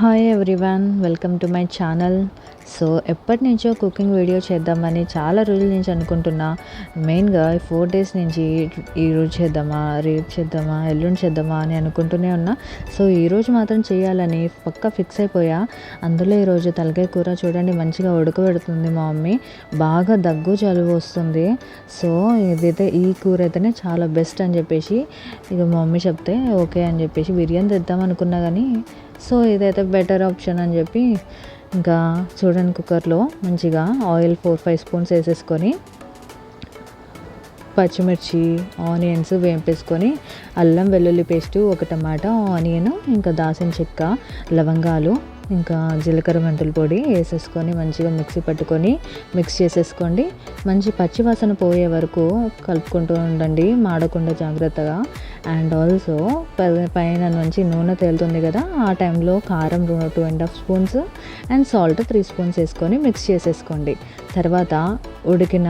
Hi everyone, welcome to my channel. So ఎప్పటి నుంచో cooking video చేద్దామని చాలా రోజుల నుంచి అనుకుంటున్నా. మెయిన్గా 4 డేస్ నుంచి ఈరోజు చేద్దామా, రేపు చేద్దామా, ఎల్లుండి చేద్దామా అని అనుకుంటూనే ఉన్నా. సో ఈరోజు మాత్రం చేయాలని పక్కా ఫిక్స్ అయిపోయా. అందులో ఈరోజు తలకాయ కూర చూడండి, మంచిగా ఉడకబెడుతుంది మా మమ్మీ. బాగా దగ్గు జలుబు వస్తుంది. సో ఈ కూర అయితేనే చాలా బెస్ట్ అని చెప్పేసి ఇక మా మమ్మీ చెప్తే ఓకే అని చెప్పేసి బిర్యానీ తెద్దాం అనుకున్నా. కానీ సో ఇదైతే బెటర్ ఆప్షన్ అని చెప్పి ఇంకా చూడండి, కుక్కర్లో మంచిగా ఆయిల్ 4-5 స్పూన్స్ వేసేసుకొని పచ్చిమిర్చి, ఆనియన్స్ వేంపేసుకొని అల్లం వెల్లుల్లి పేస్టు, ఒక టమాటా, ఆనియన్, ఇంకా దాల్చిన చెక్క, లవంగాలు, ఇంకా జీలకర్ర మెంతుల పొడి వేసేసుకొని మంచిగా మిక్సీ పట్టుకొని మిక్స్ చేసేసుకోండి. మంచి పచ్చివాసన పోయే వరకు కలుపుకుంటూ ఉండండి, మాడకుండా జాగ్రత్తగా. అండ్ ఆల్సో పైన నుంచి నూనె తేలుతుంది కదా, ఆ టైంలో కారం 2.5 స్పూన్స్ అండ్ సాల్ట్ 3 స్పూన్స్ వేసుకొని మిక్స్ చేసేసుకోండి. తర్వాత ఉడికిన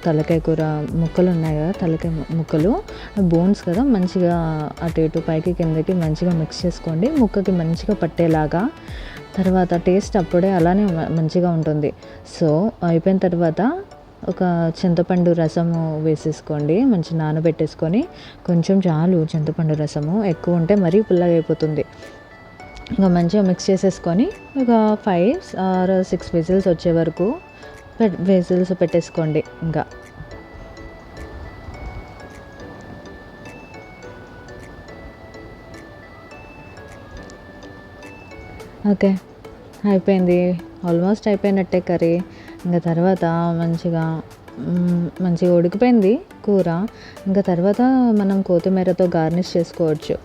తలకాయ కూర ముక్కలు ఉన్నాయి కదా, తలకాయ ముక్కలు బోన్స్ కదా, మంచిగా అటు ఇటు పైకి కిందకి మంచిగా మిక్స్ చేసుకోండి, ముక్కకి మంచిగా పట్టేలాగా. తర్వాత టేస్ట్ అప్పుడే అలానే మంచిగా ఉంటుంది. సో అయిపోయిన తర్వాత ఒక చింతపండు రసము వేసేసుకోండి, మంచి నానబెట్టేసుకొని. కొంచెం చాలు చింతపండు రసము, ఎక్కువ ఉంటే మరీ పుల్లగా అయిపోతుంది. ఇంకా మంచిగా మిక్స్ చేసేసుకొని ఒక 5 or 6 విజిల్స్ వచ్చే వరకు విజిల్స్ పెట్టేసుకోండి. ఇంకా ఓకే, అయిపోయింది, ఆల్మోస్ట్ అయిపోయినట్టే కర్రీ. ఇంకా తర్వాత మంచిగా ఉడికిపోయింది కూర. ఇంకా తర్వాత మనం కొత్తిమీరతో గార్నిష్ చేసుకోవచ్చు.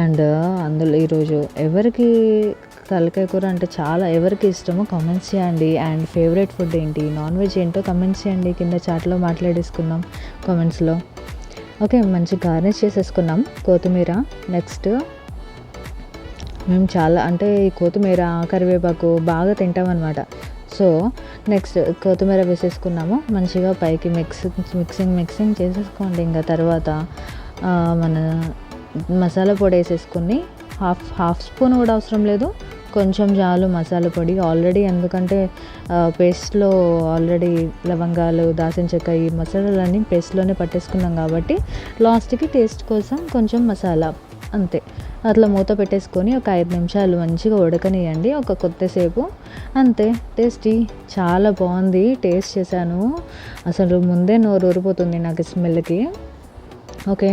అండ్ అందులో ఈరోజు ఎవరికి తలకాయ కూర అంటే చాలా ఎవరికి ఇష్టమో కామెంట్స్ చేయండి. అండ్ ఫేవరెట్ ఫుడ్ ఏంటి, నాన్ వెజ్ ఏంటో కామెంట్స్ చేయండి, కింద చాట్లో మాట్లాడేసుకుందాం కామెంట్స్లో. ఓకే, మంచి గార్నిష్ చేసేసుకున్నాం కొత్తిమీర. నెక్స్ట్ మేము చాలా అంటే ఈ కొత్తిమీర, కరివేపాకు బాగా తింటామన్నమాట. సో నెక్స్ట్ కొత్తిమీర వేసేసుకున్నాము, మంచిగా పైకి మిక్సింగ్ చేసేసుకోండి. ఇంకా తర్వాత మన మసాలా పొడి వేసేసుకుని హాఫ్ స్పూన్ కూడా అవసరం లేదు, కొంచెం చాలు మసాలా పొడి ఆల్రెడీ. ఎందుకంటే పేస్ట్లో ఆల్రెడీ లవంగాలు, దాల్చిన చెక్క, ఈ మసాలాలన్నీ పేస్ట్లోనే పట్టేసుకున్నాం కాబట్టి లాస్ట్కి టేస్ట్ కోసం కొంచెం మసాలా, అంతే. అట్లా మూత పెట్టేసుకొని ఒక 5 నిమిషాలు మంచిగా ఉడకనియండి, ఒక కొద్దిసేపు, అంతే. టేస్టీ, చాలా బాగుంది. టేస్ట్ చేశాను, అసలు ముందే నోరు ఊరిపోతుంది నాకు స్మెల్కి. ఓకే.